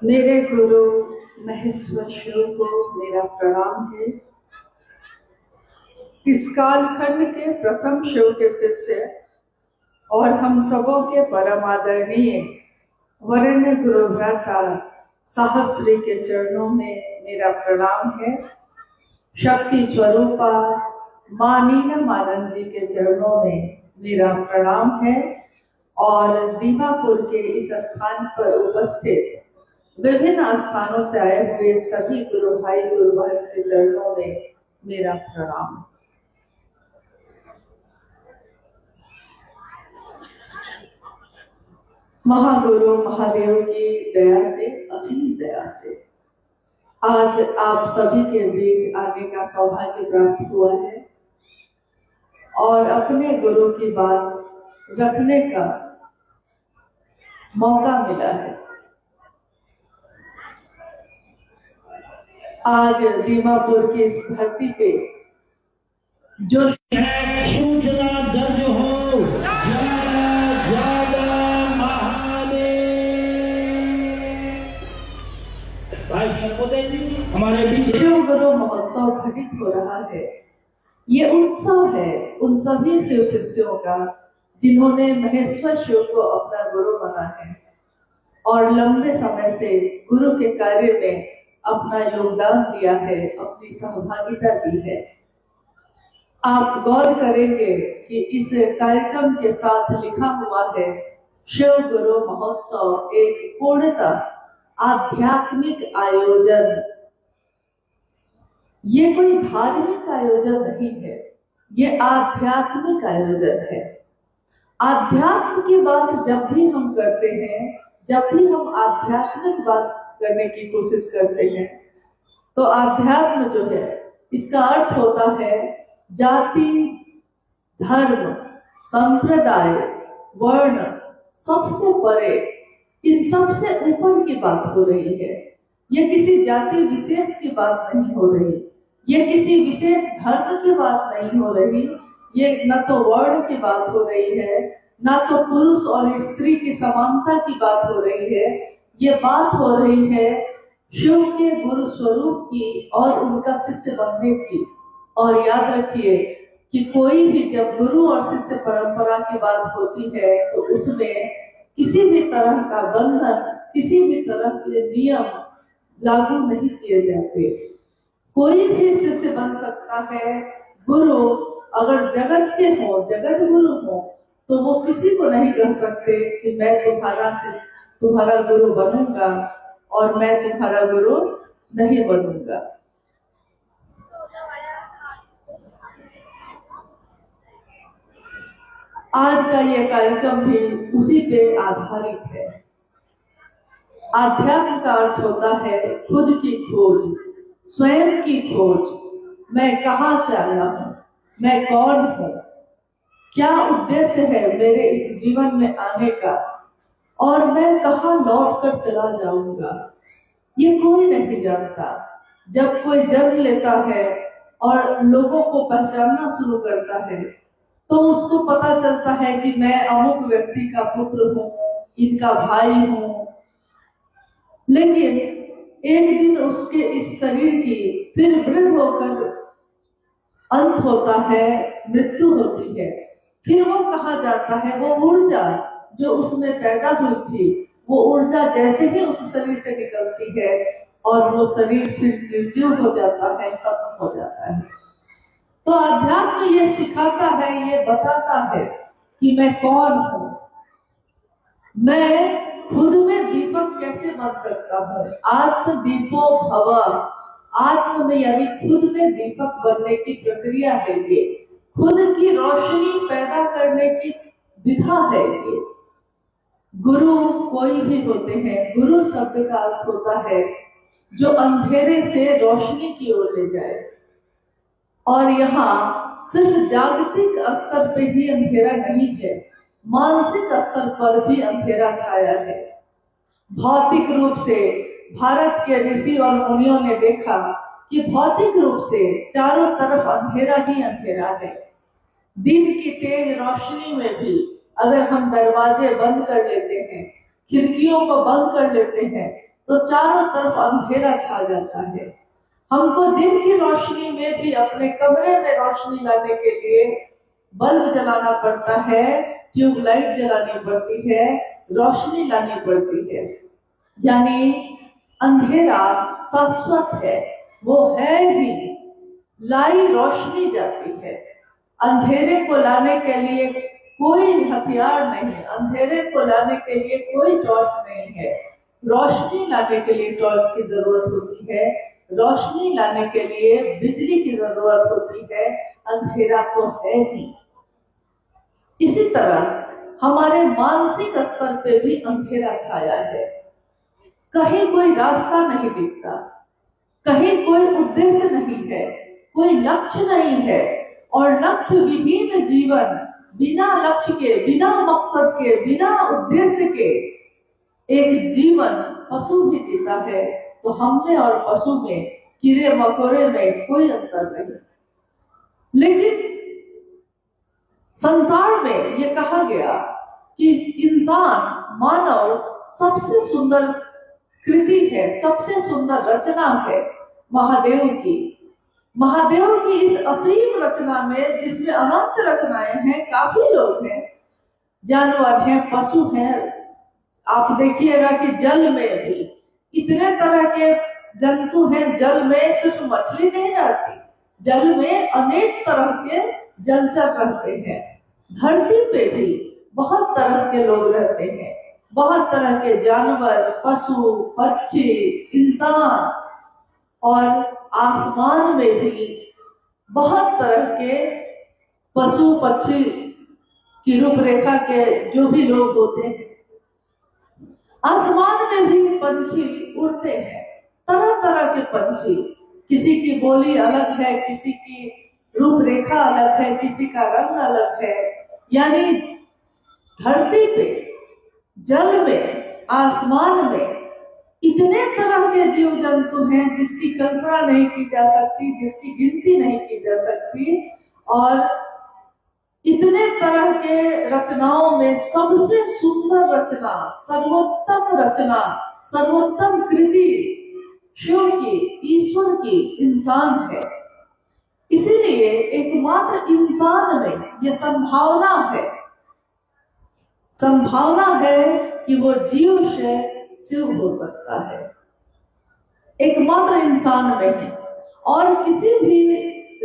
मेरे गुरु महेश्वर शिव को मेरा प्रणाम है। इस कालखंड के प्रथम शिव के शिष्य और हम सबों के परम आदरणीय वरेण्य गुरु भ्राता साहब श्री के चरणों में मेरा प्रणाम है। शक्ति स्वरूपा माँ नीना मानंद जी के चरणों में मेरा प्रणाम है और दीमापुर के इस स्थान पर उपस्थित विभिन्न स्थानों से आए हुए सभी गुरु भाई गुरु बहन के चरणों में मेरा प्रणाम। महागुरु महादेव की दया से, असीम दया से आज आप सभी के बीच आने का सौभाग्य प्राप्त हुआ है और अपने गुरु की बात रखने का मौका मिला है। आज दीमापुर की इस धरती पे जो सूचना दर्ज हो, हमारे बीच शिव गुरु महोत्सव घटित हो रहा है। ये उत्सव है उन सभी शिव शिष्यों का जिन्होंने महेश्वर शिव को अपना गुरु माना है और लंबे समय से गुरु के कार्य में अपना योगदान दिया है, अपनी सहभागिता दी है। आप गौर करेंगे कि इस कार्यक्रम के साथ लिखा हुआ है शिव गुरु महोत्सव एक पूर्णतः आध्यात्मिक आयोजन। ये कोई धार्मिक आयोजन नहीं है, ये आध्यात्मिक आयोजन है। आध्यात्म की बात जब भी हम करते हैं, जब भी हम आध्यात्मिक बात करने की कोशिश करते हैं, तो आध्यात्म जो है इसका अर्थ होता है जाति, धर्म, संप्रदाय, वर्ण सबसे परे, इन सबसे ऊपर की बात हो रही है। ये किसी जाति विशेष की बात नहीं हो रही, ये किसी विशेष धर्म की बात नहीं हो रही, ये न तो वर्ण की बात हो रही है, ना तो पुरुष और स्त्री की समानता की बात हो रही है। ये बात हो रही है शिव के गुरु स्वरूप की और उनका शिष्य बनने की। और याद रखिए कि कोई भी जब गुरु और शिष्य परंपरा की बात होती है तो उसमें किसी भी तरह का बंधन, किसी भी तरह के नियम लागू नहीं किए जाते। कोई भी शिष्य बन सकता है। गुरु अगर जगत के हो, जगत गुरु हो, तो वो किसी को नहीं कह सकते कि मैं तुम्हारा शिष्य, तुम्हारा गुरु बनूंगा और मैं तुम्हारा गुरु नहीं बनूंगा। आज का ये कार्यक्रम भी उसी पे आधारित है। आध्यात्म का अर्थ होता है खुद की खोज, स्वयं की खोज। मैं कहाँ से आया हूँ, मैं कौन हूँ, क्या उद्देश्य है मेरे इस जीवन में आने का और मैं कहाँ लौट कर चला जाऊंगा, ये कोई नहीं जानता। जब कोई जन्म लेता है और लोगों को पहचानना शुरू करता है तो उसको पता चलता है कि मैं अमुक व्यक्ति का पुत्र हूँ, इनका भाई हूँ। लेकिन एक दिन उसके इस शरीर की फिर वृद्ध होकर अंत होता है, मृत्यु होती है। फिर वो कहा जाता है, वो ऊर्जा जो उसमें पैदा हुई थी, वो ऊर्जा जैसे ही उस शरीर से निकलती है और वो शरीर फिर निर्जीव हो जाता है, खत्म हो जाता है। तो अध्यात्म ये सिखाता है, ये बताता है कि मैं कौन हूँ, मैं खुद में दीपक कैसे बन सकता हूँ। आत्म दीपो भव, आत्म में यानी खुद में दीपक बनने की प्रक्रिया है ये, खुद की रोशनी पैदा करने की विधा है ये। गुरु कोई भी होते हैं, गुरु शब्द का अर्थ होता है जो अंधेरे से रोशनी की ओर ले जाए। और यहाँ सिर्फ जागतिक स्तर पे ही अंधेरा नहीं है, मानसिक स्तर पर भी अंधेरा छाया है। भौतिक रूप से भारत के ऋषि और मुनियों ने देखा कि भौतिक रूप से चारों तरफ अंधेरा ही अंधेरा है। दिन की तेज रोशनी में भी अगर हम दरवाजे बंद कर लेते हैं, खिड़कियों को बंद कर लेते हैं, तो चारों तरफ अंधेरा छा जाता है। हमको दिन की रोशनी में भी अपने कमरे में रोशनी लाने के लिए बल्ब जलाना पड़ता है, ट्यूबलाइट जलानी पड़ती है, रोशनी लानी पड़ती है। यानी अंधेरा शाश्वत है, वो है ही, लाई रोशनी जाती है। अंधेरे को लाने के लिए कोई हथियार नहीं, अंधेरे को लाने के लिए कोई टॉर्च नहीं है। रोशनी लाने के लिए टॉर्च की जरूरत होती है, रोशनी लाने के लिए बिजली की जरूरत होती है, अंधेरा तो है ही। इसी तरह हमारे मानसिक स्तर पे भी अंधेरा छाया है। कहीं कोई रास्ता नहीं दिखता, कहीं कोई उद्देश्य नहीं है, कोई लक्ष्य नहीं है, और लक्ष्य विहीन जीवन, बिना लक्ष्य के, बिना मकसद के, बिना उद्देश्य के एक जीवन पशु भी जीता है। तो हम में और पशु में, कीड़े मकोड़े में कोई अंतर नहीं। लेकिन संसार में ये कहा गया कि इंसान, मानव सबसे सुंदर कृति है, सबसे सुंदर रचना है महादेव की। महादेव की इस असीम रचना में, जिसमें अनंत रचनाएं हैं, काफी लोग हैं, जानवर हैं, पशु हैं। आप देखिएगा कि जल में भी इतने तरह के जंतु हैं। जल में सिर्फ मछली नहीं रहती, जल में अनेक तरह के जलचर रहते हैं। धरती पे भी बहुत तरह के लोग रहते हैं, बहुत तरह के जानवर, पशु, पक्षी, इंसान, और आसमान में भी बहुत तरह के पशु पक्षी की रूपरेखा के जो भी लोग होते हैं। आसमान में भी पंछी उड़ते हैं, तरह तरह के पंछी। किसी की बोली अलग है, किसी की रूपरेखा अलग है, किसी का रंग अलग है। यानी धरती पे, जल में, आसमान में इतने तरह के जीव जंतु हैं जिसकी कल्पना नहीं की जा सकती, जिसकी गिनती नहीं की जा सकती। और इतने तरह के रचनाओं में सबसे सुंदर रचना, सर्वोत्तम रचना, सर्वोत्तम कृति शिव की, ईश्वर की इंसान है। इसीलिए एकमात्र इंसान में यह संभावना है कि वो जीव से शिव हो सकता है, एकमात्र इंसान में ही। और किसी भी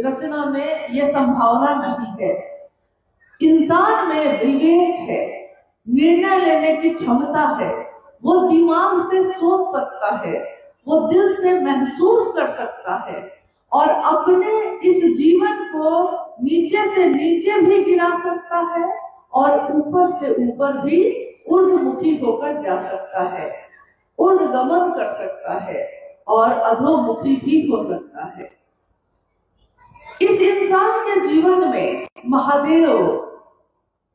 रचना में यह संभावना नहीं है। इंसान में विवेक है, निर्णय लेने की क्षमता है, वो दिमाग से सोच सकता है, वो दिल से महसूस कर सकता है, और अपने इस जीवन को नीचे से नीचे भी गिरा सकता है, और ऊपर से ऊपर भी ऊर्ध्वमुखी होकर जा सकता है, ऊर्ध्वगमन कर सकता है, और अधोमुखी भी हो सकता है। इस इंसान के जीवन में महादेव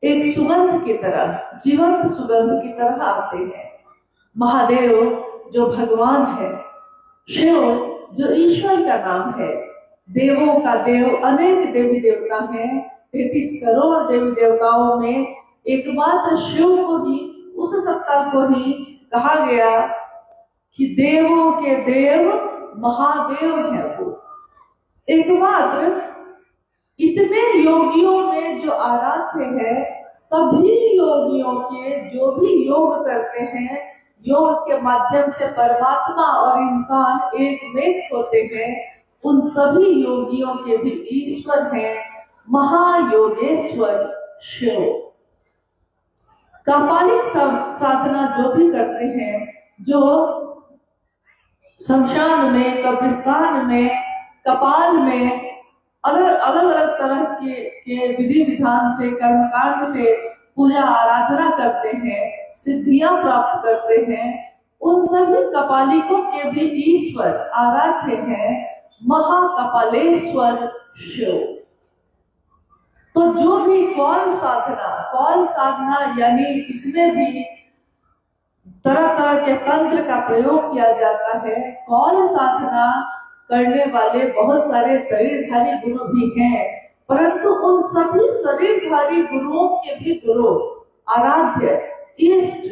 एक सुगंध की तरह, जीवंत सुगंध की तरह आते हैं। महादेव जो भगवान है, शिव जो ईश्वर का नाम है, देवों का देव, अनेक देवी देवता हैं। 33 करोड़ देवी देवताओं में एकमात्र शिव को ही, उस सत्ता को ही कहा गया कि देवों के देव महादेव है। वो एकमात्र इतने योगियों में जो आराध्य है, सभी योगियों के जो भी योग करते हैं, योग के माध्यम से परमात्मा और इंसान एक में होते हैं, उन सभी योगियों के भी ईश्वर हैं महायोगेश्वर शिव। कापालिक साधना जो भी करते हैं, जो शमशान में, कब्रिस्तान में, कपाल में अलग अलग तरह के विधि विधान से, कर्मकांड से पूजा आराधना करते हैं, सिद्धियां प्राप्त करते हैं, उन सभी कपालिकों के भी ईश्वर आराध्य हैं महाकपालेश्वर शिव। तो जो भी कौल साधना यानी इसमें भी तरह तरह के तंत्र का प्रयोग किया जाता है। कौल साधना करने वाले बहुत सारे शरीरधारी गुरु भी हैं, परंतु उन सभी शरीरधारी गुरुओं के भी गुरु, आराध्य, इष्ट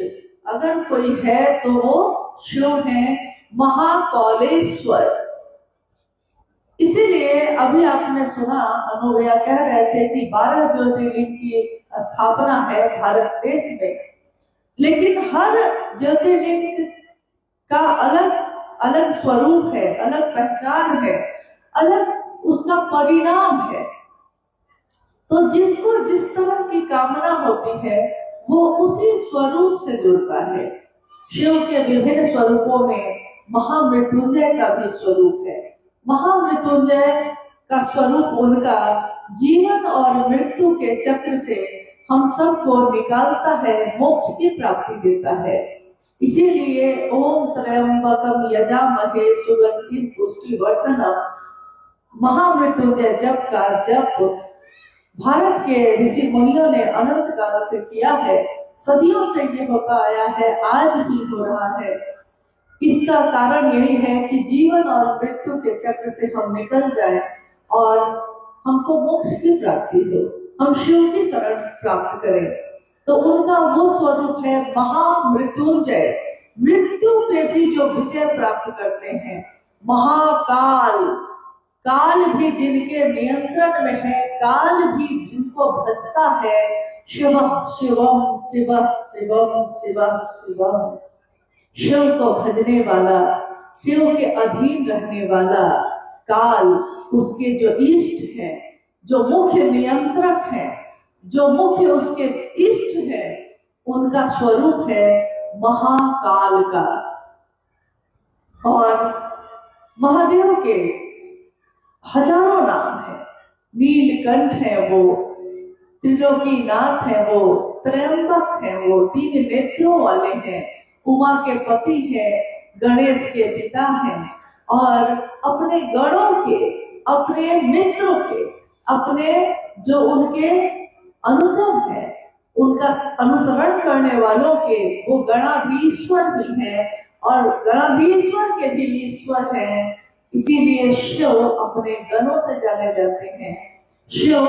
अगर कोई है तो वो शिव हैं महाकालेश्वर। इसीलिए अभी आपने सुना अनुवैया कह रहे थे कि 12 ज्योतिर्लिंग की स्थापना है भारत देश में, लेकिन हर ज्योतिर्लिंग का अलग अलग स्वरूप है, अलग पहचान है, अलग उसका परिणाम है। तो जिसको जिस तरह की कामना होती है वो उसी स्वरूप से जुड़ता है। शिव के विभिन्न स्वरूपों में महामृत्युंजय का भी स्वरूप है। महामृत्युंजय का स्वरूप उनका जीवन और मृत्यु के चक्र से हम सबको निकालता है, मोक्ष की प्राप्ति देता है। इसीलिए ओम त्र्यंबकम यजामहे सुगंधिम पुष्टिवर्धनम महामृत्युंजय जप का जप भारत के ऋषि मुनियों ने अनंत काल से किया है, सदियों से ये होता आया है, आज भी हो रहा है। इसका कारण यही है कि जीवन और मृत्यु के चक्र से हम निकल जाएं और हमको मोक्ष की प्राप्ति हो, हम शिव की शरण प्राप्त करें। तो उनका वो स्वरूप है महामृत्युंजय, मृत्यु पे भी जो विजय प्राप्त करते हैं। महाकाल, काल भी जिनके नियंत्रण में है, काल भी जिनको भजता है। शिव शिवम शिव शिवम शिव शिवम, शिव को भजने वाला, शिव के अधीन रहने वाला काल, उसके जो इष्ट हैं, जो मुख्य नियंत्रक हैं, जो मुख्य उसके इष्ट हैं, उनका स्वरूप है महाकाल का। और महादेव के हजारों नाम हैं। नीलकंठ है वो, त्रिलोकीनाथ है वो, त्रयंबक है वो, 3 नेत्रों वाले हैं, उमा के पति हैं, गणेश के पिता हैं, और अपने गणों के, अपने मित्रों के, अपने जो उनके अनुचर हैं, उनका अनुसरण करने वालों के वो गणाधीश्वर भी हैं और गणाधीश्वर के भी ईश्वर हैं। इसीलिए शिव अपने गणों से जाने जाते हैं। शिव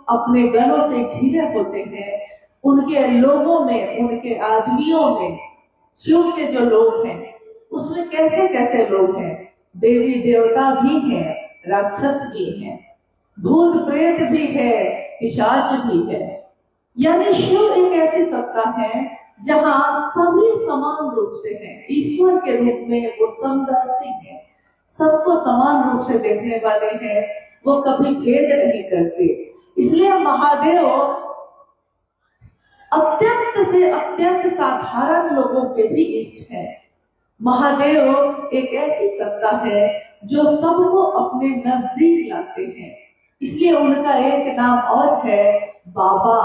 अपने गणों से घिरे होते हैं। उनके लोगों में, उनके आदमियों में, शिव के जो लोग हैं उसमें कैसे कैसे लोग हैं। देवी देवता भी हैं, राक्षस भी हैं, भूत प्रेत भी है, पिशाच भी है। यानी शिव एक ऐसी सत्ता है जहाँ सभी समान रूप से हैं। ईश्वर के रूप में वो समदर्शी हैं, सबको समान रूप से देखने वाले हैं, वो कभी भेद नहीं करते। इसलिए महादेव अत्यंत से अत्यंत साधारण लोगों के भी इष्ट हैं। महादेव एक ऐसी सत्ता है जो सबको अपने नजदीक लाते हैं। इसलिए उनका एक नाम और है बाबा।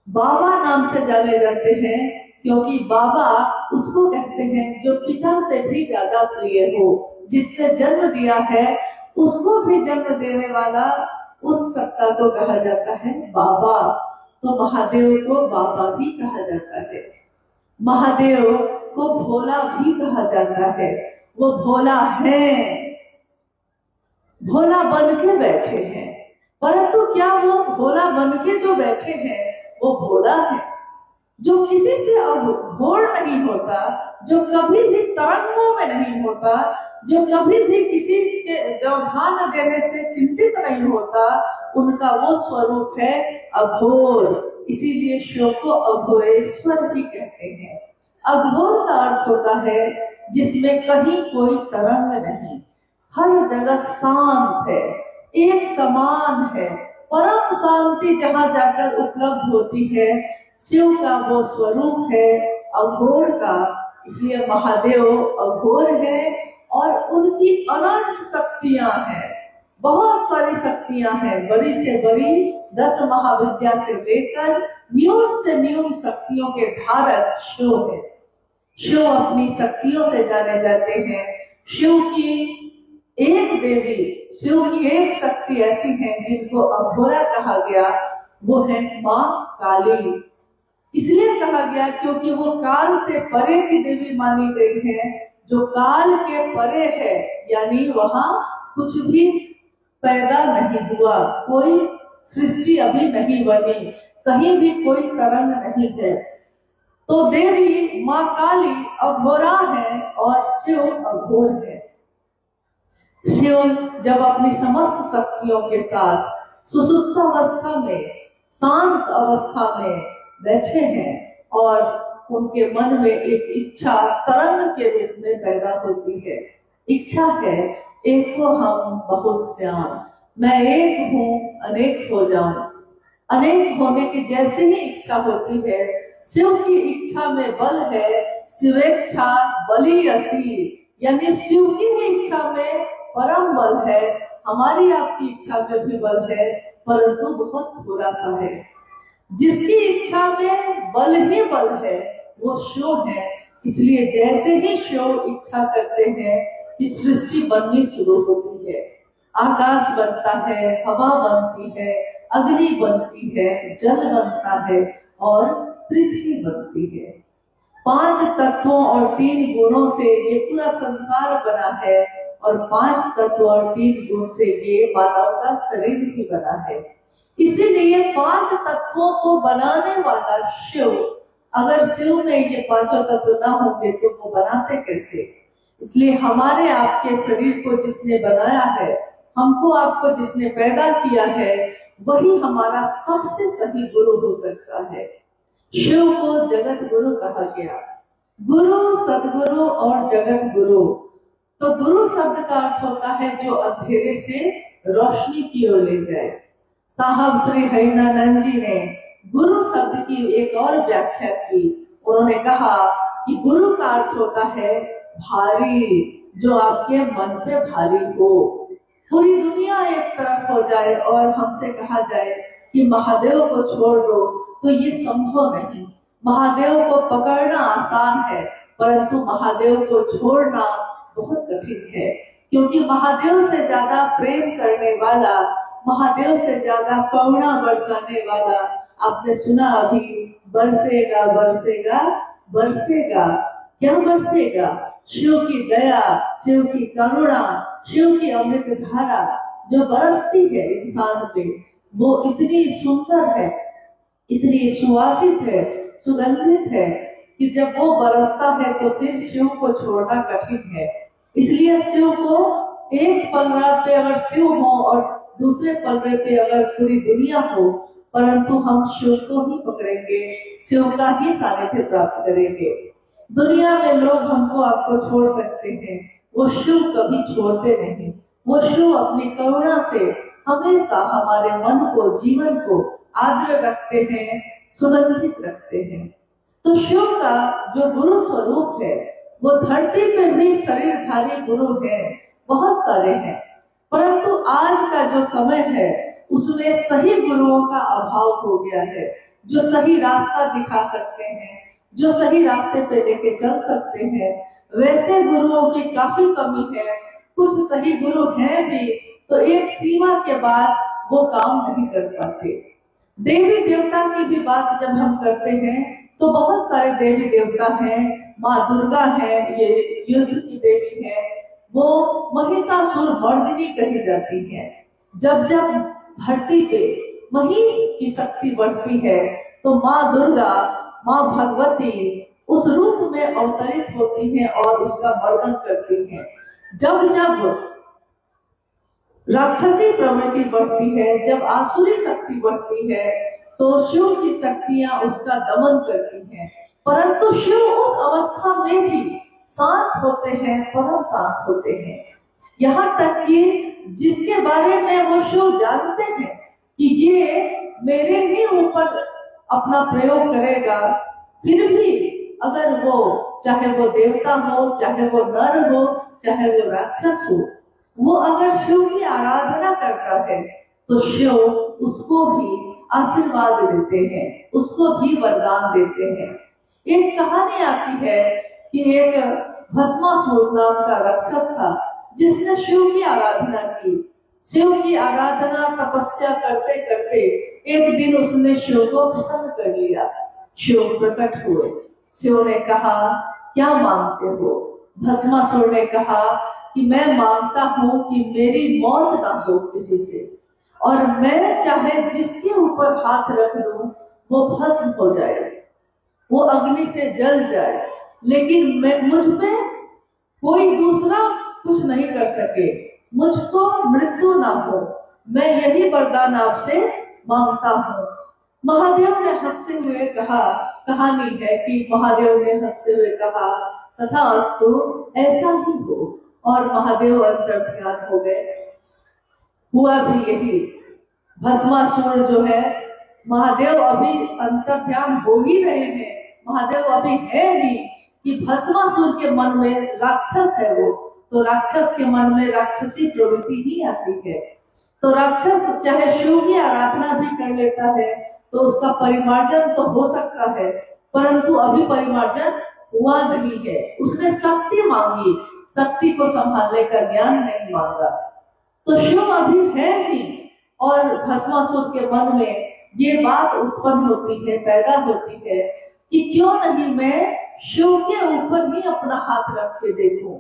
बाबा नाम से जाने जाते हैं क्योंकि बाबा उसको कहते हैं जो पिता से भी ज्यादा प्रिय हो, जिसने जन्म दिया है उसको भी जन्म देने वाला उस सत्ता को कहा जाता है बाबा। तो महादेव को बाबा भी कहा जाता है। महादेव को भोला भी कहा जाता है। वो भोला है, भोला बन के बैठे हैं, परंतु क्या वो भोला बन के जो बैठे हैं वो भोला है जो किसी से अब घोर नहीं होता, जो कभी भी तरंगों में नहीं होता, जो कभी भी किसी के व्यवधान देने से चिंतित नहीं होता। उनका वो स्वरूप है अघोर। इसीलिए शिव को अघोरेश्वर भी कहते हैं। अघोर का अर्थ होता है जिसमें कहीं कोई तरंग नहीं, हर जगह शांत है, एक समान है, परम शांति जहाँ जाकर उपलब्ध होती है। शिव का वो स्वरूप है अघोर का। इसलिए महादेव अघोर है और उनकी अनंत शक्तियां हैं, बहुत सारी शक्तियां हैं। बड़ी से बड़ी 10 महाविद्या से लेकर न्यून से न्यून शक्तियों के धारक शिव है। शिव अपनी शक्तियों से जाने जाते हैं। शिव की एक देवी, शिव की एक शक्ति ऐसी है जिनको अघोरा कहा गया, वो है माँ काली। इसलिए कहा गया क्योंकि वो काल से परे की देवी मानी गई है। जो काल के परे है, यानी वहां कुछ भी पैदा नहीं हुआ, कोई सृष्टि अभी नहीं बनी, कहीं भी कोई तरंग नहीं है। तो देवी माँ काली अघोरा है और शिव अघोर है। शिव जब अपनी समस्त शक्तियों के साथ सुसुप्त अवस्था में, शांत अवस्था में बैठे हैं और उनके मन में एक इच्छा तरंग के रूप में पैदा होती है। इच्छा है एक को हम बहुत श्याम, मैं एक हूँ अनेक हो जाऊं। अनेक होने की जैसे ही इच्छा होती है, शिव की इच्छा में बल है, शिवेच्छा बली असी, यानी शिव की ही इच्छा में परम बल है। हमारी आपकी इच्छा में भी बल है, परंतु बहुत थोड़ा सा है। जिसकी इच्छा में बल ही बल है वो शिव है। इसलिए जैसे ही शिव इच्छा करते हैं कि सृष्टि बननी शुरू होती है, आकाश बनता है, हवा बनती है, अग्नि बनती है, जल बनता है और पृथ्वी बनती है। 5 तत्वों और 3 गुणों से ये पूरा संसार बना है और 5 तत्व और 3 गुण से ये मानव का शरीर भी बना है। इसीलिए 5 तत्वों को बनाने वाला शिव, अगर शिव में ये 5 तत्व ना होंगे तो वो बनाते कैसे? इसलिए हमारे आपके शरीर को जिसने बनाया है, हमको आपको जिसने पैदा किया है, वही हमारा सबसे सही गुरु हो सकता है। शिव को जगत गुरु कहा गया। गुरु, सदगुरु और जगत गुरु। तो गुरु शब्द का अर्थ होता है जो अंधेरे से रोशनी की ओर ले जाए। साहब श्री हरिनानंद जी ने गुरु शब्द की एक और व्याख्या की। उन्होंने कहा कि गुरु का अर्थ होता है भारी, जो आपके मन पे भारी हो। पूरी दुनिया एक तरफ हो जाए और हमसे कहा जाए कि महादेव को छोड़ दो, तो ये संभव नहीं। महादेव को पकड़ना आसान है, परंतु महादेव को छोड़ना बहुत कठिन है, क्योंकि महादेव से ज्यादा प्रेम करने वाला, महादेव से ज्यादा करुणा बरसाने वाला, आपने सुना अभी, बरसेगा बरसेगा बरसेगा। क्या बरसेगा? शिव की दया, शिव की करुणा, शिव की अमृत धारा जो बरसती है इंसान पे, वो इतनी सुंदर है, इतनी सुवासित है, सुगंधित है कि जब वो बरसता है तो फिर शिव को छोड़ना कठिन है। इसलिए शिव को एक पलड़ा पे अगर शिव हो और दूसरे पलड़े पे अगर पूरी दुनिया हो, परंतु हम शिव को ही पकड़ेंगे, शिव का ही सानिध्य प्राप्त करेंगे। दुनिया में लोग हमको आपको छोड़ सकते हैं, वो शिव कभी छोड़ते नहीं। वो शिव अपनी करुणा से हमेशा हमारे मन को, जीवन को आर्द्र रखते हैं, सुगंधित रखते हैं। तो शिव का जो गुरु स्वरूप है, वो धरती पे भी शरीरधारी गुरु है, बहुत सारे हैं, परंतु आज का जो समय है उसमें सही गुरुओं का अभाव हो गया है, जो सही रास्ता दिखा सकते हैं, जो सही रास्ते पे लेके चल सकते हैं। वैसे गुरुओं की काफी कमी है। कुछ सही गुरु हैं भी, तो एक सीमा के बाद वो काम नहीं कर पाते। देवी देवता की भी बात जब हम करते हैं तो बहुत सारे देवी देवता हैं। माँ दुर्गा है, ये युद्ध की देवी है, वो महिषासुर मर्दिनी कही जाती है। जब जब धरती पे महिष की शक्ति बढ़ती है तो माँ दुर्गा, माँ भगवती उस रूप में अवतरित होती हैं और उसका मर्दन करती हैं। जब जब राक्षसी प्रवृत्ति बढ़ती है, जब आसुरी शक्ति बढ़ती है, तो शिव की शक्तियां उसका दमन करती हैं। परंतु शिव उस अवस्था में भी शांत होते हैं, परम शांत होते हैं। यहाँ तक कि जिसके बारे में वो शिव जानते हैं कि ये मेरे ही ऊपर अपना प्रयोग करेगा, फिर भी अगर वो, चाहे वो देवता हो, चाहे वो नर हो, चाहे वो राक्षस हो, वो अगर शिव की आराधना करता है तो शिव उसको भी आशीर्वाद देते हैं, उसको भी वरदान देते हैं। एक कहानी आती है कि एक भस्मासुर नाम का राक्षस था जिसने शिव की आराधना की। शिव की आराधना तपस्या करते करते एक दिन उसने शिव को प्रसन्न कर लिया। शिव प्रकट हुए। शिव ने कहा, क्या मांगते हो? भस्मासुर ने कहा कि मैं मांगता हूँ कि मेरी मौत ना हो किसी से, और मैं चाहे जिसके ऊपर हाथ रख दूं वो भस्म हो जाए। वो अग्नि से जल जाए, लेकिन मैं मुझ में कोई दूसरा कुछ नहीं कर सके, मुझको मृत्यु ना हो, मैं यही वरदान आपसे मांगता हूँ। महादेव ने हंसते हुए कहा, कहानी है कि महादेव ने हंसते हुए कहा तथास्तु, ऐसा ही हो, और महादेव अंतर ध्यान हो गए। हुआ भी यही, भस्मासुर जो है, महादेव अभी अंतर ध्यान हो ही रहे हैं, महादेव अभी है ही कि भस्मासुर के मन में राक्षस है वो, तो राक्षस के मन में राक्षसी प्रवृत्ति ही आती है। तो राक्षस चाहे शिव की आराधना भी कर लेता है तो उसका परिमार्जन तो हो सकता है, परंतु अभी परिमार्जन हुआ नहीं है। उसने शक्ति मांगी, शक्ति को संभालने का ज्ञान नहीं मांगा। तो शिव अभी है ही, और भस्मासुर के मन में ये बात उत्पन्न होती है, पैदा होती है कि क्यों नहीं मैं शिव के ऊपर ही अपना हाथ रख के देखूं।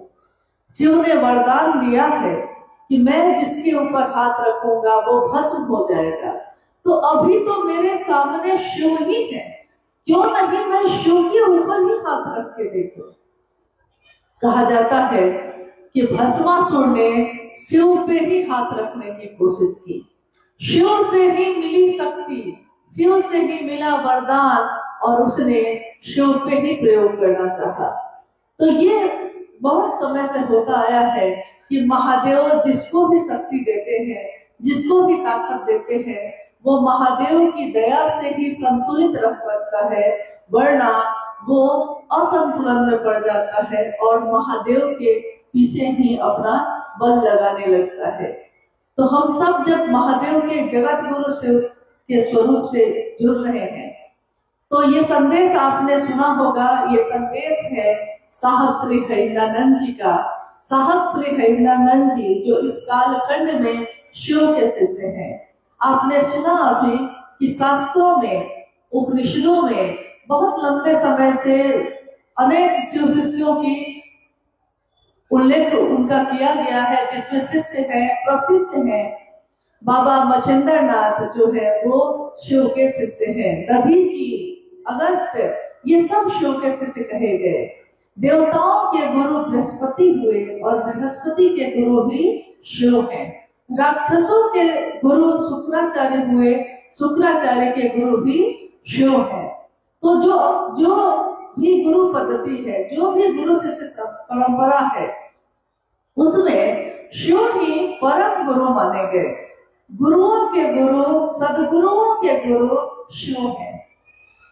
शिव ने वरदान दिया है कि मैं जिसके ऊपर हाथ रखूंगा वो भस्म हो जाएगा, तो अभी तो मेरे सामने शिव ही है, क्यों नहीं मैं शिव के ऊपर ही हाथ रख के देखूं। कहा जाता है कि भस्मासुर ने शिव पे ही हाथ रखने की कोशिश की, शिव से ही मिली शक्ति, शिव से ही मिला वरदान, और उसने शिव पे ही प्रयोग करना चाहा। तो ये बहुत समय से होता आया है कि महादेव जिसको भी शक्ति देते हैं, जिसको भी ताकत देते हैं, वो महादेव की दया से ही संतुलित रख सकता है, वरना वो असंतुलन में पड़ जाता है और महादेव के पीछे ही अपना बल लगाने लगता है। तो हम सब जब महादेव के जगत गुरु शिव के स्वरूप से जुड़ रहे हैं, तो ये संदेश आपने सुना होगा, ये संदेश है साहब श्री हरिनानंद जी का। साहब श्री हरिनानंद जी जो इस कालखंड में शिव के शिष्य हैं। आपने सुना अभी कि शास्त्रों में, उपनिषदों में बहुत लंबे समय से अनेक शिव शिष्यों की उल्लेख उनका किया गया है, जिसमें शिष्य हैं, प्रशिष्य हैं। बाबा मच्छिंद्र नाथ जो है वो शिव के शिष्य हैं। दधी जी, अगस्त्य, ये सब शिव के शिष्य कहे गए। देवताओं के गुरु बृहस्पति हुए और बृहस्पति के गुरु भी शिव हैं। राक्षसों के गुरु शुक्राचार्य हुए, शुक्राचार्य के गुरु भी शिव हैं। तो जो भी गुरु पद्धति है, जो भी गुरु शिष्य परंपरा है, उसमें शिव ही परम गुरु माने गए। गुरुओं के गुरु, सदगुरुओं के गुरु शिव हैं।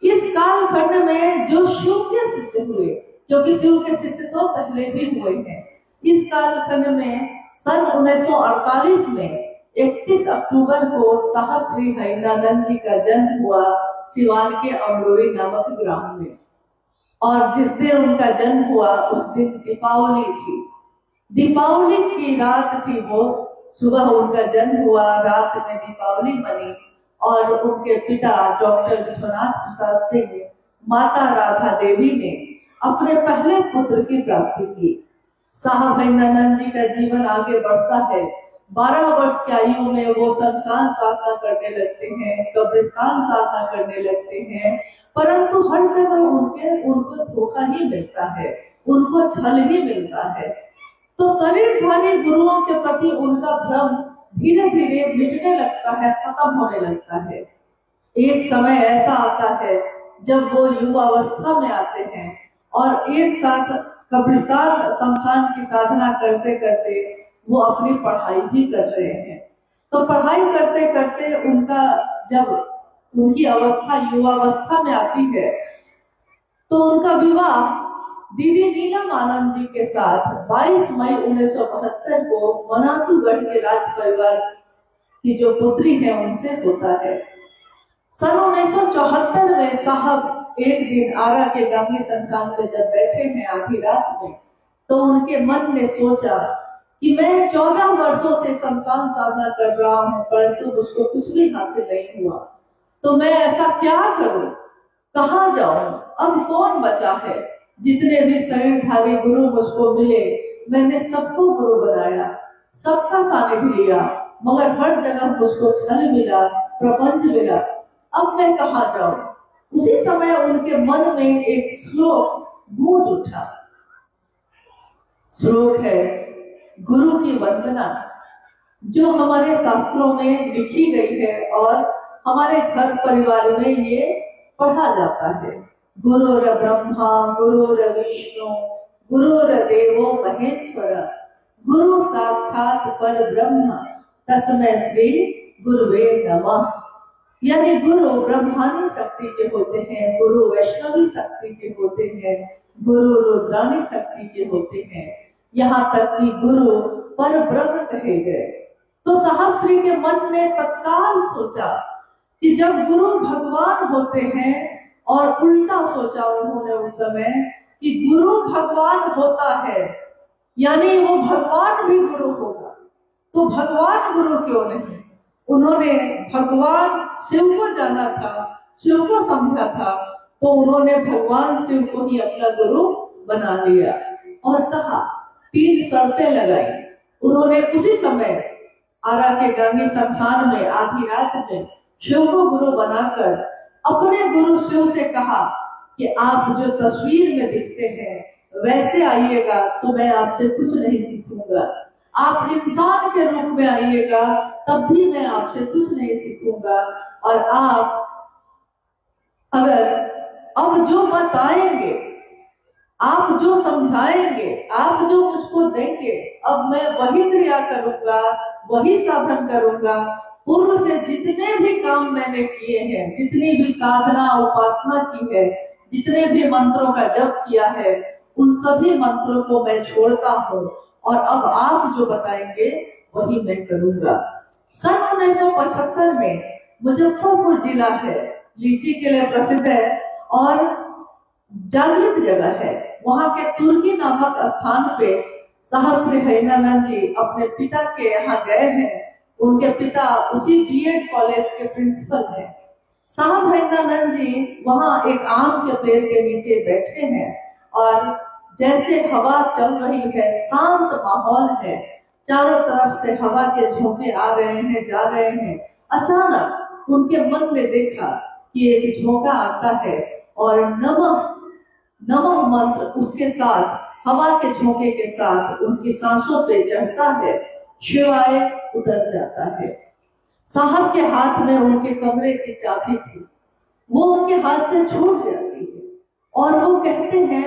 इस कालखंड में जो शिव के शिष्य हुए, क्योंकि शिव के शिष्य तो पहले भी हुए हैं, इस कालखंड में सन 1948 में 31 अक्टूबर को साहब श्री हरिनानंद जी का जन्म हुआ सिवान के अमरोरी नामक ग्राम में। और जिस दिन उनका जन्म हुआ उस दिन दीपावली थी। दीपावली की रात थी वो, सुबह उनका जन्म हुआ, रात में दीपावली मनी और उनके पिता डॉक्टर विश्वनाथ प्रसाद सिंह, माता राधा देवी ने अपने पहले पुत्र की प्राप्ति की। साहब हरिनानंद जी का जीवन आगे बढ़ता है। 12 वर्ष की आयु में वो शमशान साधना करने लगते हैं, कब्रिस्तान साधना करने लगते हैं, परंतु हर जगह उनको धोखा ही मिलता है, उनको छल ही मिलता है। तो शरीरधारी गुरुओं के प्रति उनका भ्रम धीरे धीरे मिटने लगता है, खत्म होने लगता है। एक समय ऐसा आता है जब वो युवावस्था में आते हैं और एक साथ कब्रिस्तान शमशान की साधना करते करते वो अपनी पढ़ाई भी कर रहे हैं। तो पढ़ाई करते करते उनका जब उनकी अवस्था युवावस्था में आती है तो उनका विवाह दीदी नीलम आनंद जी के साथ 22 मई 1972 को मनातूगढ़ के राज परिवार की जो पुत्री है उनसे होता है। सन 1974 में साहब एक दिन आरा के गांधी शमशान में जब बैठे हैं आधी रात में, तो उनके मन ने सोचा कि मैं 14 वर्षों से शमशान साधना कर रहा हूँ, परंतु मुझको कुछ भी हासिल नहीं हुआ, तो मैं ऐसा क्या करूं, कहाँ जाऊं, अब कौन बचा है। जितने भी शरीरधारी गुरु मुझको मिले, मैंने सबको गुरु बनाया, सबका सानिध्य लिया, मगर हर जगह मुझको छल मिला, प्रपंच मिला, अब मैं कहाँ जाऊं। उसी समय उनके मन में एक श्लोक गूंज उठा। श्लोक है गुरु की वंदना, जो हमारे शास्त्रों में लिखी गई है और हमारे घर परिवार में ये पढ़ा जाता है। गुरुर ब्रह्मा गुरुर विष्णु गुरुर्देवो महेश्वर, गुरु साक्षात पर ब्रह्म तस्मै श्री गुरुवे नमः। यानी गुरु ब्रह्मानी शक्ति के होते हैं, गुरु वैष्णवी शक्ति के होते हैं, गुरु रुद्रानी शक्ति के होते हैं, यहाँ तक कि गुरु पर ब्रह्म कहे गए। तो साहब श्री के मन ने तत्काल सोचा कि जब गुरु भगवान होते हैं, और उल्टा सोचा उन्होंने उस समय कि गुरु भगवान होता है यानी वो भगवान भी गुरु होगा, तो भगवान गुरु क्यों नहीं। उन्होंने भगवान शिव को जाना था, शिव को समझा था, तो उन्होंने भगवान शिव को ही अपना गुरु बना लिया और कहा, 3 शर्तें लगाई उन्होंने। उसी समय आरा के गांगी शमशान में आधी रात में शिव को गुरु बनाकर अपने गुरु शिव से कहा कि आप जो तस्वीर में दिखते हैं वैसे आइएगा तो मैं आपसे कुछ नहीं सीखूंगा, आप इंसान के रूप में आइएगा तब भी मैं आपसे कुछ नहीं सीखूंगा, और आप अगर अब जो बताएंगे, आप जो समझाएंगे, आप जो मुझको देंगे, अब मैं वही क्रिया करूंगा, वही साधन करूंगा। पूर्व से जितने भी काम मैंने किए हैं, जितनी भी साधना उपासना की है, जितने भी मंत्रों का जप किया है, उन सभी मंत्रों को मैं छोड़ता हूँ और अब आप जो बताएंगे वही मैं करूंगा। सन 1975 में मुजफ्फरपुर जिला है, लीची के लिए प्रसिद्ध है और जागृत जगह है। वहां के तुर्की नामक स्थान पे साहब श्री हरिनानंद जी अपने पिता के यहाँ गए हैं। उनके पिता उसी बीएड कॉलेज के प्रिंसिपल हैं। साहब हरिनानंद जी वहां एक आम के पेड़ के नीचे बैठे हैं और जैसे हवा चल रही है, शांत माहौल है, चारों तरफ से हवा के झोंके आ रहे हैं, जा रहे हैं। अचानक उनके मन में देखा कि एक झोंका आता है और नमः नमः मंत्र उसके साथ, हवा के झोंके के साथ उनकी सांसों पे चढ़ता है, शिवाय उतर जाता है। साहब के हाथ में उनके कमरे की चाबी थी, वो उनके हाथ से छूट जाती है और वो कहते हैं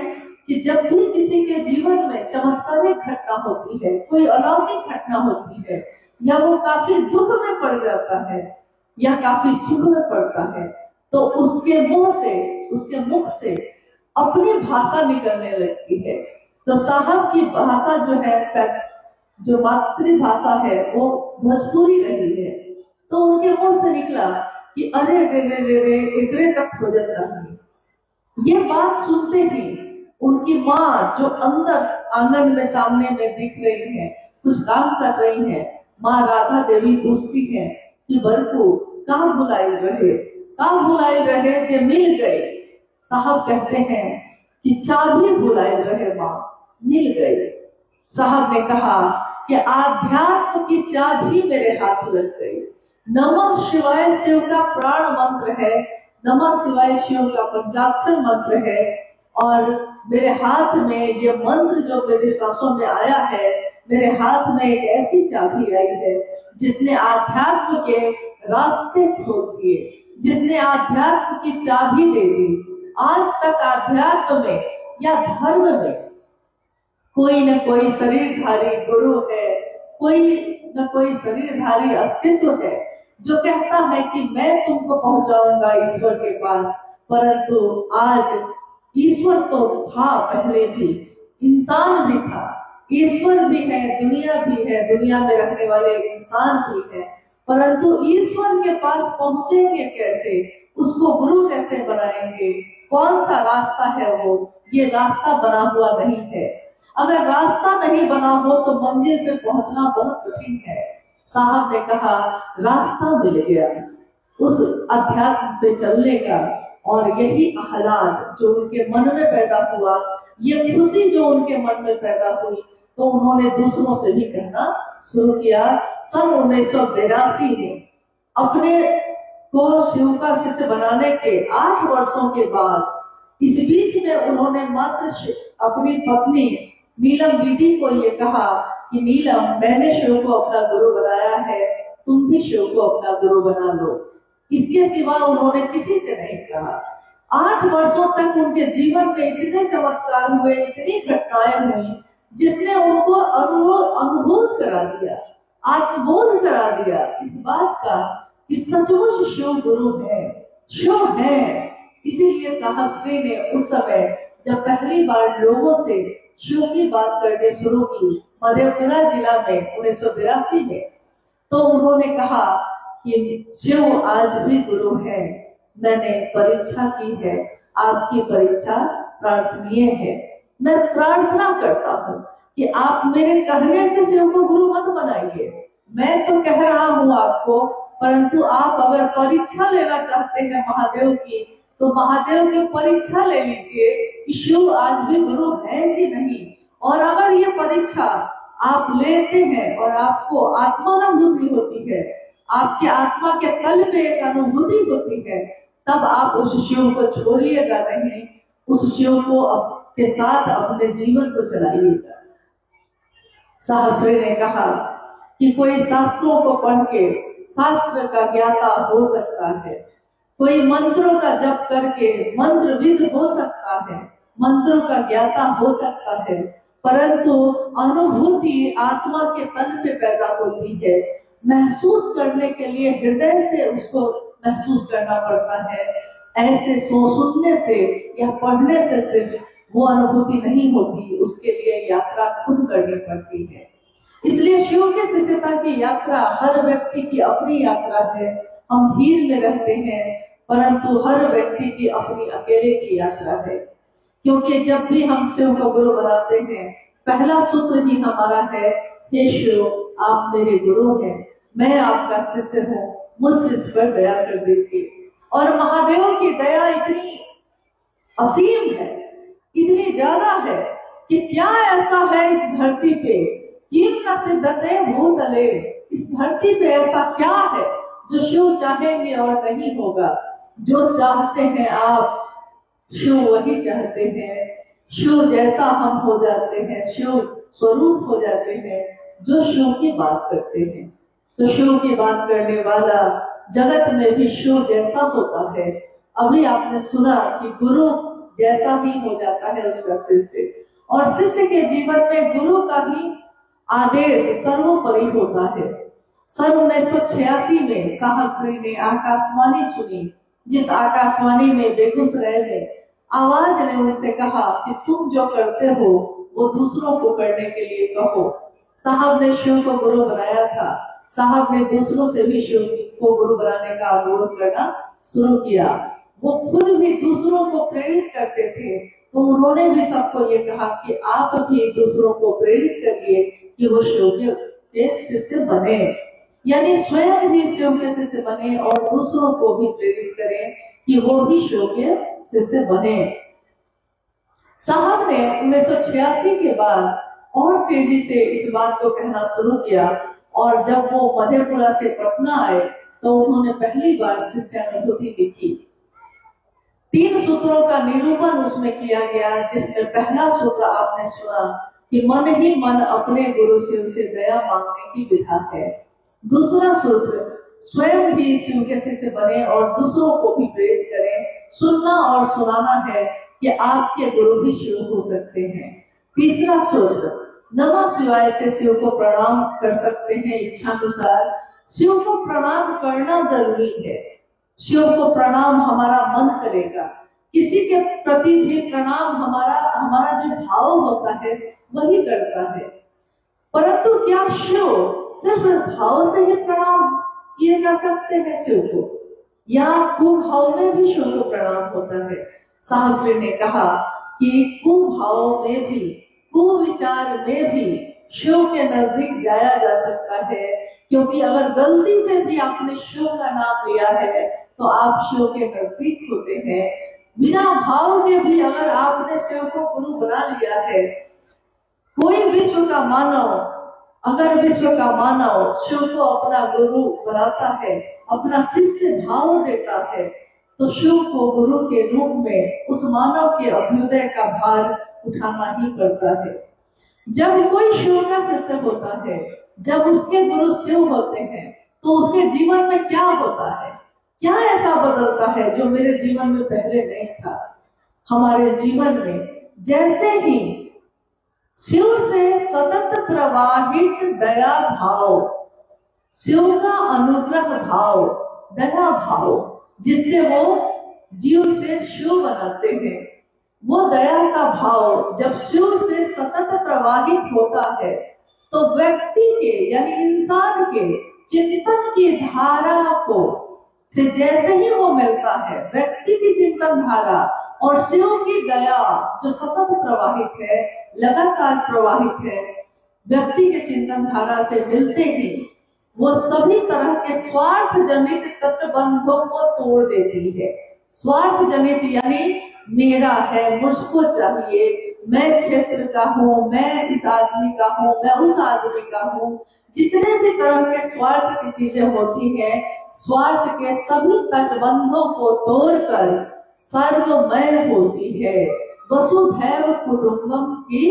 कि जब भी किसी के जीवन में चमत्कारिक घटना होती है, कोई अलौकिक घटना होती है, या वो काफी दुख में पड़ जाता है या काफी सुख में पड़ता है, तो उसके मुंह से, उसके मुख से अपनी भाषा निकलने लगती है। तो साहब की भाषा जो है, जो मातृभाषा है, वो भोजपुरी रही है। तो उनके मुंह से निकला कि अरे रे रे रे रे एकरे तक खोजत रही। ये बात सुनते ही उनकी माँ जो अंदर आंगन में सामने में दिख रही है, कुछ काम कर रही है, माँ राधा देवी पूछती है कि बरकू कहाँ भुलाइल रहे जे मिल गए। साहब कहते हैं कि चाबी भुलाइल रहे माँ, मिल गई। साहब ने कहा कि आध्यात्म की चाबी मेरे हाथ लग गई। नमः शिवाय शिव का प्राण मंत्र है, नमः शिवाय शिव का पंचाक्षर मंत्र है, और मेरे हाथ में ये मंत्र जो मेरे सांसों में आया है, मेरे हाथ में एक ऐसी चाबी आई है जिसने आध्यात्म के रास्ते खोल दिए, जिसने आध्यात्म की चाबी दे दी। आज तक आध्यात्म में या धर्म में कोई न कोई शरीरधारी गुरु है, कोई न कोई शरीरधारी अस्तित्व है जो कहता है कि मैं तुमको पहुंचाऊंगा ईश्वर के पास। परंतु आज ईश्वर तो था, पहले भी इंसान भी था, ईश्वर भी है, दुनिया भी है, दुनिया में रहने वाले इंसान भी है, परंतु ईश्वर के पास पहुंचेंगे कैसे, उसको गुरु कैसे बनाएंगे, कौन सा रास्ता है वो, ये रास्ता बना हुआ नहीं है। अगर रास्ता नहीं बना हो तो मंजिल पे पहुंचना बहुत कठिन है। साहब ने कहा रास्ता मिल गया उस अध्यात्म पे चलने का, और यही आह्लाद जो उनके मन में पैदा हुआ, ये खुशी जो उनके मन में पैदा हुई, तो उन्होंने दूसरों से भी कहना शुरू किया। सन 1982 में अपने को शिव का शिष्य बनाने के 8 वर्षों के बाद इस बीच में उन्होंने मात्र अपनी पत्नी नीलम दीदी को ये कहा कि नीलम, मैंने शिव को अपना गुरु बनाया है, तुम भी शिव को अपना गुरु बना लो। इसके सिवा उन्होंने किसी से नहीं कहा। 8 वर्षों तक उनके जीवन में इतने चमत्कार हुए, इतनी घटनाएं हुई, जिसने उनको अनुभूत करा दिया, आत्मबोध करा दिया इस बात का कि सचमुच शिव गुरु है, शिव है। इसीलिए साहब श्री ने उस समय जब पहली बार लोगों से शिव की बात करनी शुरू की मधेपुरा जिला में 1982 में, तो उन्होंने कहा कि शिव आज भी गुरु है। मैंने परीक्षा की है, आपकी परीक्षा प्रार्थनीय है। मैं प्रार्थना करता हूँ कि आप मेरे कहने से शिव को गुरु मत बनाइए। मैं तो कह रहा हूँ आपको, परंतु आप अगर परीक्षा लेना चाहते हैं महादेव की, तो महादेव की परीक्षा ले लीजिए कि शिव आज भी गुरु है कि नहीं। और अगर ये परीक्षा आप लेते हैं और आपको आत्मानुभूति होती है, आपके आत्मा के तल पे एक अनुभूति होती है, तब आप उस शिव को छोड़िएगा नहीं, उस शिव को के साथ अपने जीवन को चलाइएगा। साहब श्री ने कहा कि कोई शास्त्रों को पढ़ के शास्त्र का ज्ञाता हो सकता है, कोई मंत्रों का जप करके मंत्रविद हो सकता है, मंत्रों का ज्ञाता हो सकता है, परंतु अनुभूति आत्मा के तन पे पैदा होती है। महसूस करने के लिए हृदय से उसको महसूस करना पड़ता है। ऐसे सुनने से या पढ़ने से सिर्फ वो अनुभूति नहीं होती, उसके लिए यात्रा खुद करनी पड़ती है। इसलिए शिव के शिष्यता की यात्रा हर व्यक्ति की अपनी यात्रा है। हम भीड़ में रहते हैं, परंतु हर व्यक्ति की अपनी अकेले की यात्रा है। क्योंकि जब भी हम शिव को गुरु बनाते हैं, पहला सूत्र ही हमारा है, हे शिव, आप मेरे गुरु हैं, मैं आपका शिष्य हूँ, मुझसे इस पर दया कर दीजिए। और महादेव की दया इतनी असीम है, इतनी ज्यादा है कि क्या ऐसा है इस धरती पे, किम न सिद्धते भूतले, इस धरती पे ऐसा क्या है जो शिव चाहेंगे और नहीं होगा। जो चाहते हैं आप, शिव वही चाहते हैं। शिव जैसा हम हो जाते हैं, शिव स्वरूप हो जाते हैं जो शिव की बात करते हैं। तो शिव की बात करने वाला जगत में भी शिव जैसा होता है। अभी आपने सुना कि गुरु जैसा ही हो जाता है उसका शिष्य, और शिष्य के जीवन में गुरु का ही आदेश सर्वोपरि होता है। सन 1986 में साहब श्री ने आकाशवाणी सुनी, जिस आकाशवाणी में बेगूसराय में आवाज ने उनसे कहा कि तुम जो करते हो वो दूसरों को करने के लिए कहो। साहब ने शिव को गुरु बनाया था। साहब ने दूसरों से भी शिव को गुरु बनाने का अनुरोध करना शुरू किया। वो खुद भी दूसरों को प्रेरित करते थे, तो उन्होंने भी सबको ये कहा कि आप भी दूसरों को प्रेरित करिए कि वो शिव के शिष्य बने, यानी स्वयं भी शिव के शिष्य बने और दूसरों को भी प्रेरित करें कि वो भी शिव के शिष्य बने। साहब ने 1986 के बाद और तेजी से इस बात को कहना शुरू किया, और जब वो मधेपुरा से पटना आए तो उन्होंने पहली बार शिष्य अनुभूति लिखी। 3 सूत्रों का निरूपण उसमें किया गया, जिसमें पहला सूत्र आपने सुना कि मन ही मन अपने गुरु शिव से दया मांगने की विधा है। दूसरा सूत्र, स्वयं भी शिव के शिष्य बने और दूसरों को भी प्रेरित करें। सुनना और सुनाना है कि आपके गुरु भी शिव हो सकते हैं। तीसरा सूत्र, नमः शिवाय से शिव को प्रणाम कर सकते हैं इच्छानुसार। शिव को प्रणाम करना जरूरी है। शिव को प्रणाम हमारा मन करेगा। किसी के प्रति भी प्रणाम हमारा जो भाव होता है वही करता है। परंतु क्या शिव सिर्फ भाव से ही प्रणाम किए जा सकते हैं शिव को, या कुभाव में भी शिव को प्रणाम होता है? साहब श्री ने कहा कि कुभाव में भी, कुविचार में भी शिव के नजदीक जाया जा सकता है। क्योंकि अगर गलती से भी आपने शिव का नाम लिया है तो आप शिव के नजदीक होते हैं। बिना भाव के भी अगर आपने शिव को गुरु बना लिया है, कोई विश्व का मानव, अगर विश्व का मानव शिव को अपना गुरु बनाता है, अपना शिष्य भाव देता है तो शिव को गुरु के रूप में उस मानव के अभ्युदय का भार उठाना ही पड़ता है। जब कोई शिव का शिष्य होता है, जब उसके गुरु शिव होते हैं, तो उसके जीवन में क्या होता है, क्या ऐसा बदलता है जो मेरे जीवन में पहले नहीं था। हमारे जीवन में जैसे ही शिव से सतत प्रवाहित दया भाव, शिव का अनुग्रह भाव, दया भाव, जिससे वो जीव से शिव बनाते हैं, वो दया का भाव जब शिव से सतत प्रवाहित होता है तो व्यक्ति के यानी इंसान के चिंतन की धारा को से जैसे ही वो मिलता है, व्यक्ति की चिंतन धारा और शिव की दया जो सतत प्रवाहित है, लगातार प्रवाहित है, व्यक्ति के चिंतन धारा से मिलते ही वो सभी तरह के स्वार्थ जनित तटबंधों को तोड़ देती है। स्वार्थ जनित यानी मेरा है, मुझको चाहिए, मैं क्षेत्र का हूँ, मैं इस आदमी का हूँ, मैं उस आदमी का हूँ, जितने भी तरह के स्वार्थ की चीजें होती हैं, स्वार्थ के सभी तटबंधों को तोड़कर सर्वमय होती है। वसुधैव कुटुंबम की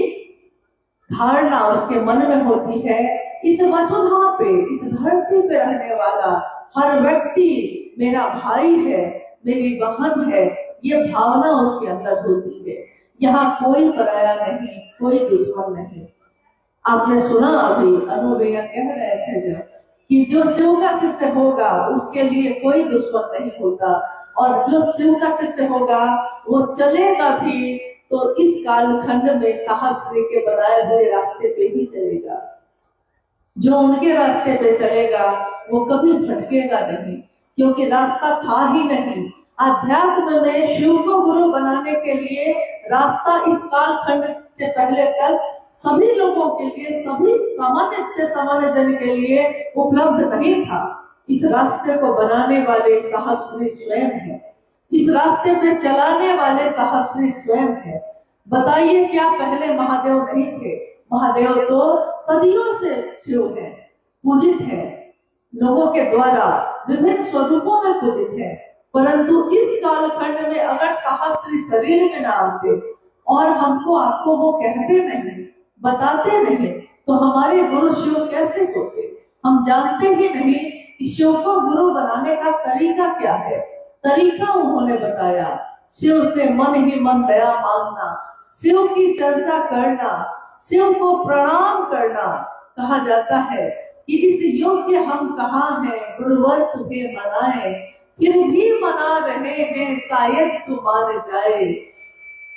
धारणा उसके मन में होती है। इस वसुधा पे, इस धरती पे रहने वाला हर व्यक्ति मेरा भाई है, मेरी बहन है, ये भावना उसके अंदर होती है। यहाँ कोई पराया नहीं, कोई दुश्मन नहीं। आपने सुना अभी अनु भैया कह रहे थे जब कि जो शिव का शिष्य होगा उसके लिए कोई दुश्मन नहीं होता, और जो शिव का शिष्य होगा वो चलेगा भी तो इस कालखंड में साहब श्री के बनाए हुए रास्ते पे ही चलेगा। जो उनके रास्ते पे चलेगा वो कभी भटकेगा नहीं, क्योंकि रास्ता था ही नहीं। आध्यात्म में शिव को गुरु बनाने के लिए रास्ता इस कालखंड से पहले तक सभी लोगों के लिए, सभी सामान्य से सामान्य जन के लिए उपलब्ध नहीं था। इस रास्ते को बनाने वाले साहब श्री स्वयं है, इस रास्ते पे चलाने वाले साहब श्री स्वयं है। बताइए क्या पहले महादेव नहीं थे? महादेव तो सदियों से शिव है, पूजित है, लोगों के द्वारा विभिन्न स्वरूपों में पूजित है। परंतु इस कालखंड में अगर साहब श्री शरीर में ना आते और हमको आपको वो कहते नहीं, बताते नहीं, तो हमारे गुरु शिव कैसे होते? हम जानते ही नहीं कि शिव को गुरु बनाने का तरीका क्या है। तरीका उन्होंने बताया, शिव से मन ही मन दया मांगना, शिव की चर्चा करना, शिव को प्रणाम करना। कहा जाता है कि इस योग्य हम कहाँ हैं, गुरुवर तुम्हें मनाए, फिर भी मना रहे हैं शायद तू मान जाए।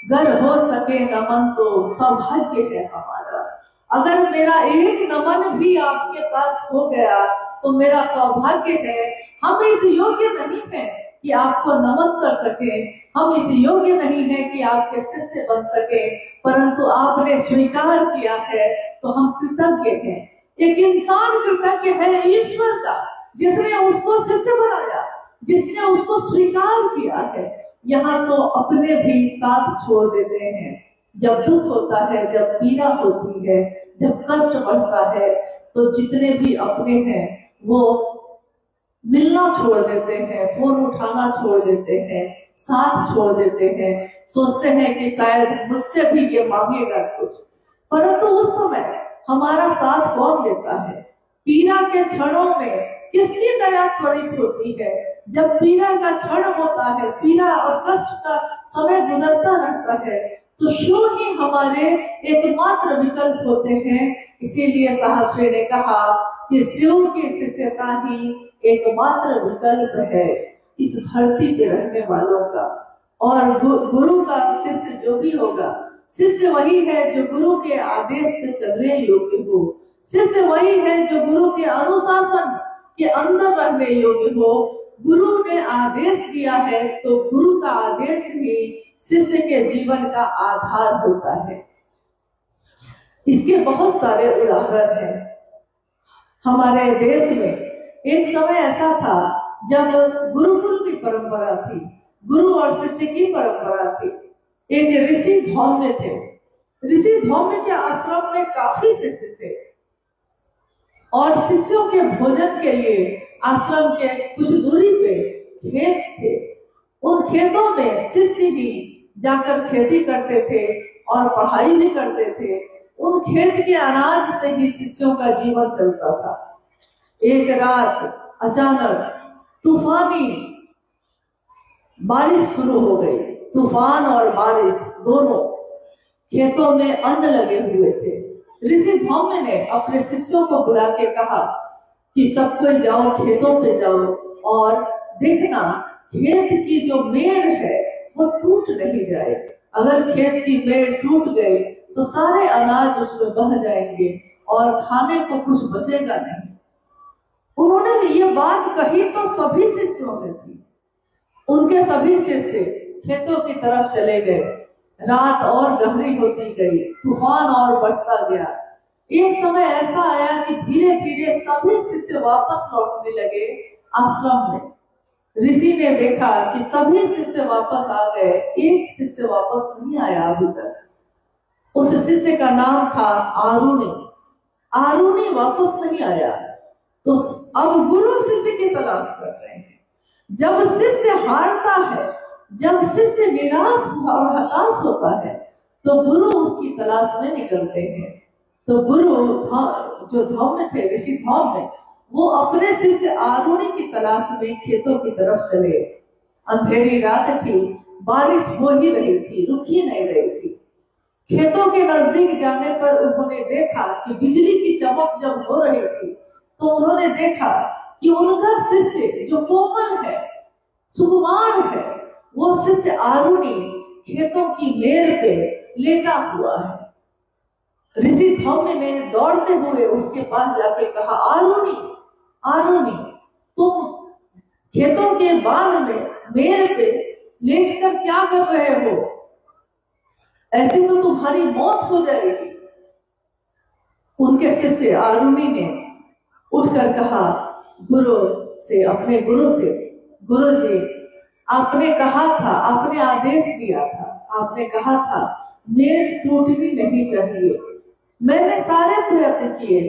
गर हो सके नमन तो सौभाग्य है हमारा। अगर मेरा एक नमन भी आपके पास हो गया तो मेरा सौभाग्य है। हम इस योग्य नहीं है कि आपको नमन कर सके, हम इस योग्य नहीं है कि आपके शिष्य बन सके, परंतु आपने स्वीकार किया है तो हम कृतज्ञ हैं। एक इंसान कृतज्ञ है ईश्वर का, जिसने उसको शिष्य बनाया, जिसने उसको स्वीकार किया है। यहाँ तो अपने भी साथ छोड़ देते हैं। जब दुख होता है, जब पीड़ा होती है, जब कष्ट बढ़ता है, तो जितने भी अपने हैं वो मिलना छोड़ देते हैं, फोन उठाना छोड़ देते हैं, साथ छोड़ देते हैं, सोचते हैं कि शायद मुझसे भी ये मांगेगा कुछ। परंतु उस समय हमारा साथ कौन देता है? पीड़ा के क्षणों में किसकी दया त्वरित होती है? जब पीड़ा का क्षण होता है, पीड़ा और कष्ट का समय गुजरता रहता है, तो शिव ही हमारे एकमात्र विकल्प होते हैं। इसीलिए साहब श्री ने कहा कि शिव की शिष्यता ही एकमात्र विकल्प है इस धरती पे रहने वालों का। और गुरु का शिष्य जो भी होगा, शिष्य वही है जो गुरु के आदेश पे चलने योग्य हो, शिष्य वही है जो गुरु के अनुशासन के अंदर रहने योग्य हो। गुरु ने आदेश दिया है तो गुरु का आदेश ही शिष्य के जीवन का आधार होता है। इसके बहुत सारे उदाहरण हैं। हमारे देश में एक समय ऐसा था जब गुरुकुल की परंपरा थी, गुरु और शिष्य की परंपरा थी। एक ऋषि धौम्य थे। ऋषि धौम्य के आश्रम में काफी शिष्य थे। और शिष्यों के भोजन के लिए आश्रम के कुछ दूरी पे खेत थे। उन खेतों में शिष्य ही जाकर खेती करते थे और पढ़ाई भी करते थे। उन खेत के अनाज से ही शिष्यों का जीवन चलता था। एक रात अचानक तूफानी बारिश शुरू हो गई। तूफान और बारिश दोनों, खेतों में अन्न लगे हुए थे। ऋषि धौम्य ने अपने शिष्यों को बुला के कहा कि सब कोई जाओ, खेतों पे जाओ और देखना खेत की जो मेड़ है वो टूट नहीं जाए। अगर खेत की मेड़ टूट गई तो सारे अनाज उसमें बह जाएंगे और खाने को कुछ बचेगा नहीं। उन्होंने ये बात कही तो सभी शिष्यों से थी। उनके सभी शिष्य खेतों की तरफ चले गए। रात और गहरी होती गई, तूफान और बढ़ता गया। एक समय ऐसा आया कि धीरे धीरे सभी शिष्य वापस लौटने लगे आश्रम में। ऋषि ने देखा कि सभी शिष्य वापस आ गए, एक शिष्य वापस नहीं आया अभी तक। उस शिष्य का नाम था आरुणि। आरुणि वापस नहीं आया, तो अब गुरु शिष्य की तलाश कर रहे हैं। जब शिष्य हारता है, जब शिष्य निराश और हताश होता है, तो गुरु उसकी तलाश में निकलते हैं। तो गुरु जो धौम्य थे, ऋषि धौम्य, वो अपने शिष्य आरुणि की तलाश में खेतों की तरफ चले। अंधेरी रात थी, बारिश हो ही रही थी, रुक ही नहीं रही थी। खेतों के नजदीक जाने पर उन्होंने देखा कि बिजली की चमक जब हो रही थी, तो उन्होंने देखा कि उनका शिष्य जो कोमल है, सुकुमार है, वो शिष्य आरुणि खेतों की मेड़ पे लेटा हुआ है। ऋषि धौम्य ने दौड़ते हुए उसके पास जाके कहा, आरुणि, आरुणि, तुम खेतों के बाग में मेड़ पे लेटकर क्या कर रहे हो? ऐसे तो तुम्हारी मौत हो जाएगी। उनके शिष्य आरुणि ने उठकर कहा गुरु से, अपने गुरु से, गुरु जी, आपने कहा था, आपने आदेश दिया था, आपने कहा था मेड़ टूटनी नहीं चाहिए। मैंने सारे प्रयत्न किए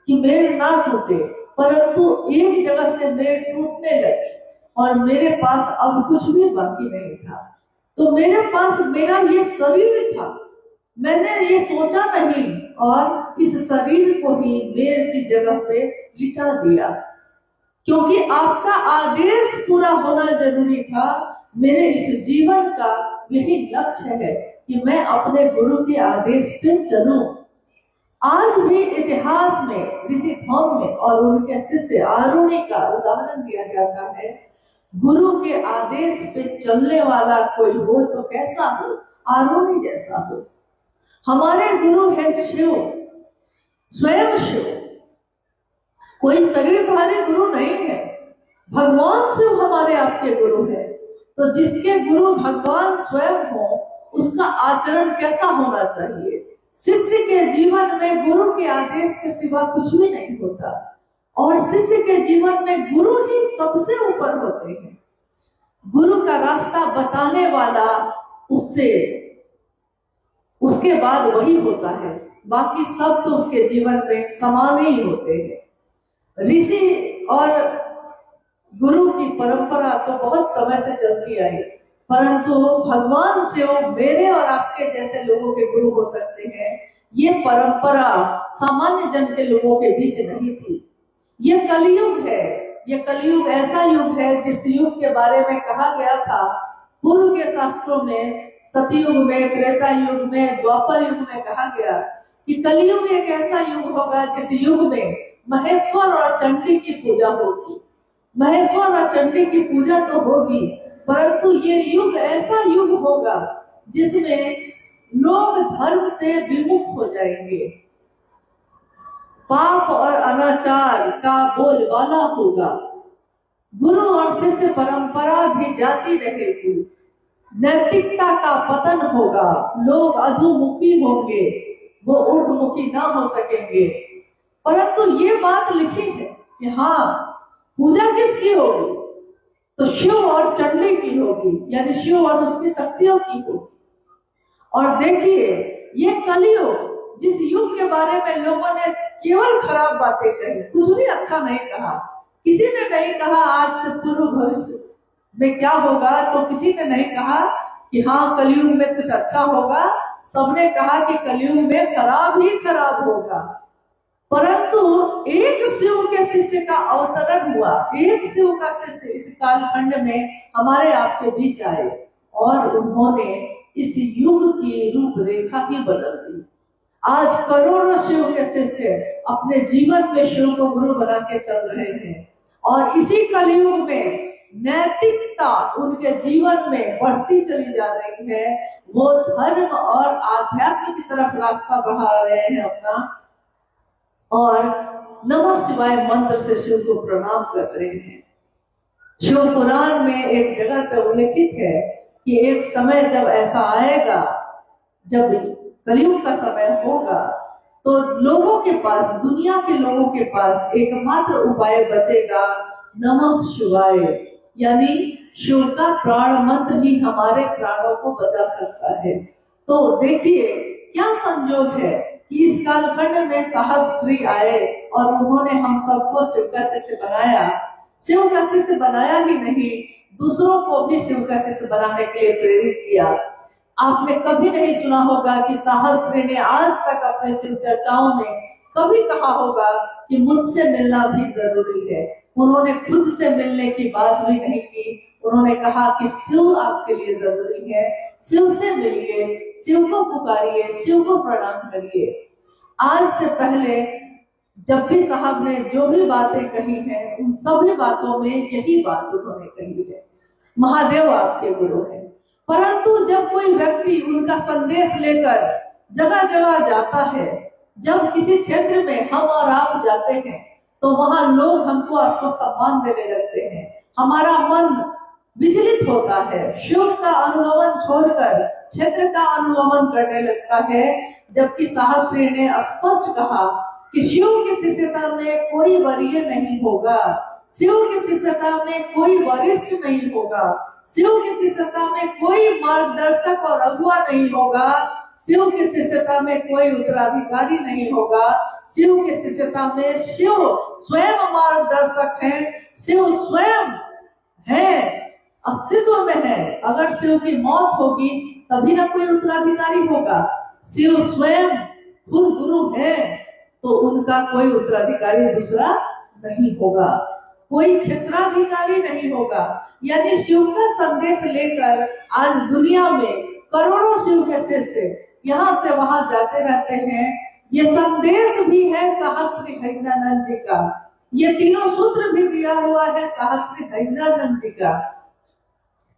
कि मेड़ ना टूटे, परंतु एक जगह से मेड़ टूटने लगी और मेरे पास अब कुछ भी बाकी नहीं था। तो मेरे पास मेरा ये शरीर था, मैंने ये सोचा नहीं और इस शरीर को ही मेड़ की जगह पे लिटा दिया, क्योंकि आपका आदेश पूरा होना जरूरी था। मेरे इस जीवन का यही लक्ष्य है कि मैं अपने गुरु के आदेश पे चलूं। आज भी इतिहास में ऋषि धौम्य और उनके शिष्य आरुणि का उदाहरण दिया जाता है। गुरु के आदेश पे चलने वाला कोई हो तो कैसा हो? आरुणि जैसा हो। हमारे गुरु है शिव, स्वयं शिव, कोई शरीरधारी गुरु नहीं है। भगवान शिव हमारे आपके गुरु है। तो जिसके गुरु भगवान स्वयं हो, उसका आचरण कैसा होना चाहिए? शिष्य के जीवन में गुरु के आदेश के सिवा कुछ भी नहीं होता और शिष्य के जीवन में गुरु ही सबसे ऊपर होते हैं। गुरु का रास्ता बताने वाला उसके बाद वही होता है, बाकी सब तो उसके जीवन में समान ही होते हैं। ऋषि और गुरु की परंपरा तो बहुत समय से चलती आई, परंतु भगवान से मेरे और आपके जैसे लोगों के गुरु हो सकते हैं, ये परंपरा सामान्य जन के लोगों के बीच नहीं थी। ये कलयुग है। ये कलयुग ऐसा युग है जिस युग के बारे में कहा गया था पूर्व के शास्त्रों में, सतयुग में, त्रेता युग में, द्वापर युग में कहा गया कि कलयुग एक ऐसा युग होगा जिस युग में महेश्वर और चंडी की पूजा होगी। महेश्वर और चंडी की पूजा तो होगी, परंतु ये युग ऐसा युग होगा जिसमें लोग धर्म से विमुख हो जाएंगे। पाप और अनाचार का बोलबाला होगा। गुरु और शिष्य परंपरा भी जाती रहेगी। नैतिकता का पतन होगा। लोग अधोमुखी होंगे, वो ऊर्ध्वमुखी ना हो सकेंगे। परंतु ये बात लिखी है कि हाँ, पूजा किसकी होगी? तो शिव और चंडी की होगी, यानी शिव और उसकी शक्तियों की होगी। और देखिए, ये कलयुग जिस युग के बारे में लोगों ने केवल खराब बातें कही, कुछ भी अच्छा नहीं कहा। किसी ने नहीं कहा आज से पूर्व भविष्य में क्या होगा, तो किसी ने नहीं कहा कि हाँ कलयुग में कुछ अच्छा होगा। सबने कहा कि कलयुग में खराब ही खराब होगा। परंतु एक शिव के शिष्य का अवतरण हुआ, एक शिव का शिष्य इस कालखंड में हमारे आपके बीच आए और उन्होंने इस युग की रूपरेखा ही बदल दी। आज करोड़ों शिव के शिष्य अपने जीवन में शिव को गुरु बना के चल रहे हैं और इसी कलयुग में नैतिकता उनके जीवन में बढ़ती चली जा रही है। वो धर्म और आध्यात्म की तरफ रास्ता बढ़ा रहे हैं अपना और नमः शिवाय मंत्र से शिव को प्रणाम कर रहे हैं। शिव पुराण में एक जगह पर उल्लेखित है कि एक समय जब ऐसा आएगा, जब कलयुग का समय होगा, तो लोगों के पास, दुनिया के लोगों के पास एकमात्र उपाय बचेगा नमः शिवाय, यानी शिव का प्राण मंत्र ही हमारे प्राणों को बचा सकता है। तो देखिए क्या संयोग है कि इस कालखंड में साहब श्री आए और उन्होंने हम सबको शिव का शिष्य बनाया। शिव का शिष्य बनाया ही नहीं, दूसरों को भी शिव का शिष्य बनाने के लिए प्रेरित किया। आपने कभी नहीं सुना होगा कि साहब श्री ने आज तक अपने शिव चर्चाओं में कभी कहा होगा कि मुझसे मिलना भी जरूरी है। उन्होंने खुद से मिलने की बात भी नहीं की। उन्होंने कहा कि शिव आपके लिए जरूरी है, शिव से मिलिए, शिव को पुकारिए, शिव को प्रणाम करिए। आज से पहले जब भी साहब ने जो भी बातें कही हैं, उन सभी बातों में यही बात उन्होंने कही है, महादेव आपके गुरु हैं। परंतु जब कोई व्यक्ति उनका संदेश लेकर जगह जगह जाता है, जब किसी क्षेत्र में हम और आप जाते हैं, तो वहां लोग हमको आपको सम्मान देने लगते हैं, हमारा मन विचलित होता है, शिव का अनुगमन छोड़कर क्षेत्र का अनुगमन करने लगता है। जबकि साहब श्री ने स्पष्ट कहा कि शिव की शिष्यता में कोई वरीय नहीं होगा, शिव की शिष्यता में कोई वरिष्ठ नहीं होगा, शिव की शिष्यता में कोई मार्गदर्शक और अगुआ नहीं होगा, शिव की शिष्यता में कोई उत्तराधिकारी नहीं होगा। शिव की शिष्यता में शिव स्वयं मार्गदर्शक है, शिव स्वयं है, अस्तित्व में है। अगर शिव की मौत होगी तभी ना कोई उत्तराधिकारी होगा। शिव स्वयं खुद गुरु है तो उनका कोई उत्तराधिकारी दूसरा नहीं होगा, कोई क्षेत्राधिकारी नहीं होगा। यानी शिव का संदेश लेकर आज दुनिया में करोड़ों शिव के शिष्य यहाँ से वहां जाते रहते हैं। ये संदेश भी है साहब श्री हरिनानंद जी का, ये तीनों सूत्र भी दिया हुआ है साहब श्री हरिनानंद जी का।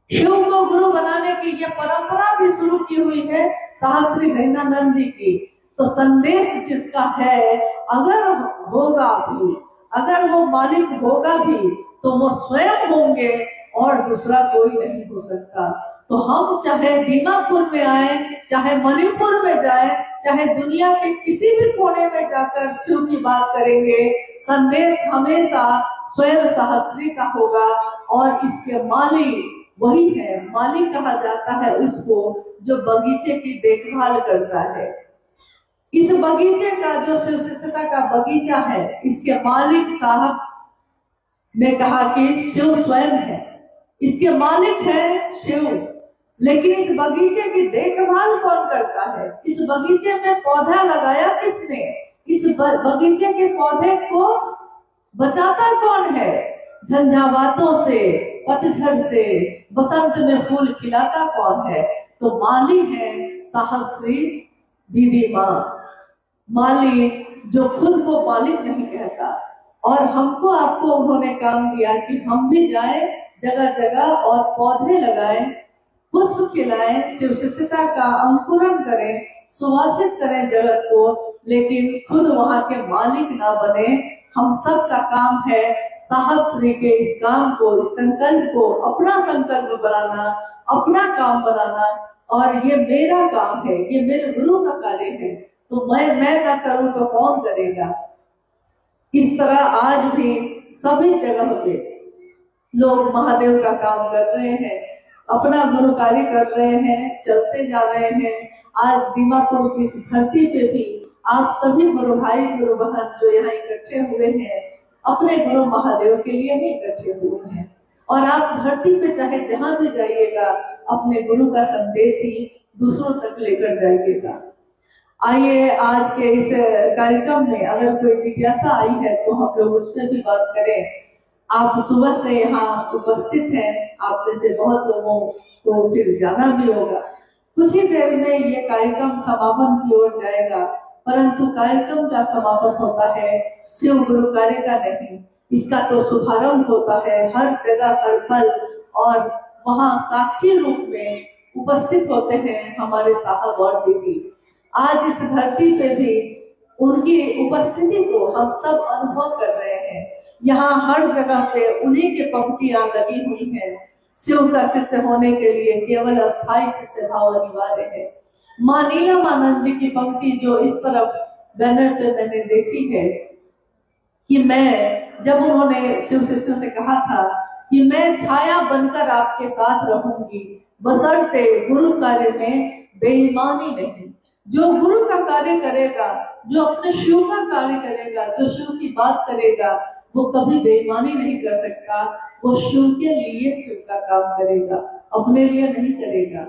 शिव को गुरु बनाने की ये परंपरा भी शुरू की हुई है साहब श्री हरिनानंद जी की। तो संदेश जिसका है, अगर होगा भी, अगर वो मालिक होगा भी, तो वो स्वयं होंगे और दूसरा कोई नहीं हो सकता। तो हम चाहे दीमापुर में आए, चाहे मणिपुर में जाए, चाहे दुनिया के किसी भी कोने में जाकर शिव की बात करेंगे, संदेश हमेशा स्वयं साहब श्री का होगा। और इसके मालिक वही है, मालिक कहा जाता है उसको जो बगीचे की देखभाल करता है। इस बगीचे का जो शिव शिष्यता का बगीचा है, इसके मालिक साहब ने कहा कि शिव स्वयं है, इसके मालिक है शिव। लेकिन इस बगीचे की देखभाल कौन करता है? इस बगीचे में पौधा लगाया किसने? इस बगीचे के पौधे को बचाता कौन है? झंझावातों से, पतझड़ से, बसंत में फूल खिलाता कौन है? तो माली है साहब श्री दीदी माँ, माली जो खुद को मालिक नहीं कहता। और हमको आपको उन्होंने काम दिया कि हम भी जाएं जगह जगह और पौधे लगाएं, पुष्प खिलाएं, शिव शिष्यता का अंकुरण करें, सुवासित करें जगत को, लेकिन खुद वहां के मालिक ना बने। हम सब का काम है साहब श्री के इस काम को, इस संकल्प को अपना संकल्प बनाना, अपना काम बनाना। और ये मेरा काम है, ये मेरे गुरु का कार्य है, तो मैं ना करूं तो कौन करेगा? इस तरह आज भी सभी जगह पे लोग महादेव का काम कर रहे हैं, अपना गुरु कार्य कर रहे हैं, चलते जा रहे हैं। आज दीमापुर की इस धरती पे भी आप सभी गुरु भाई गुरु बहन जो यहाँ इकट्ठे हुए हैं अपने गुरु महादेव के लिए ही इकट्ठे हुए हैं, और आप धरती पे चाहे जहां भी जाइएगा अपने गुरु का संदेश ही दूसरों तक लेकर जाइएगा। आइए आज के इस कार्यक्रम में अगर कोई जिज्ञासा आई है तो हम लोग उस पर भी बात करें। आप सुबह से यहाँ उपस्थित हैं, आप में से बहुत लोगों को फिर जाना भी होगा। कुछ ही देर में ये कार्यक्रम समापन की ओर जाएगा, परंतु कार्यक्रम का समापन होता है शिव गुरु कार्य का नहीं, इसका तो शुभारंभ होता है हर जगह हर पल, और वहाँ साक्षी रूप में उपस्थित होते हैं हमारे साहब और दीदी। आज इस धरती पे भी उनकी उपस्थिति को हम सब अनुभव कर रहे हैं। यहाँ हर जगह पे उन्हीं की पंक्तियां लगी हुई हैं। शिव का शिष्य होने के लिए केवल अस्थाई शिष्य भाव अनिवार्य है। माँ नीलमानंद जी की पंक्ति जो इस तरफ बैनर पे मैंने देखी है कि मैं जब उन्होंने शिव शिष्यों से कहा था कि मैं छाया बनकर आपके साथ रहूंगी बशर्ते गुरु कार्य में बेईमानी नहीं। जो गुरु का कार्य करेगा, जो अपने शिव का कार्य करेगा, जो शिव की बात करेगा, वो कभी बेईमानी नहीं कर सकता। वो शिव के लिए शिव का काम करेगा, अपने लिए नहीं करेगा।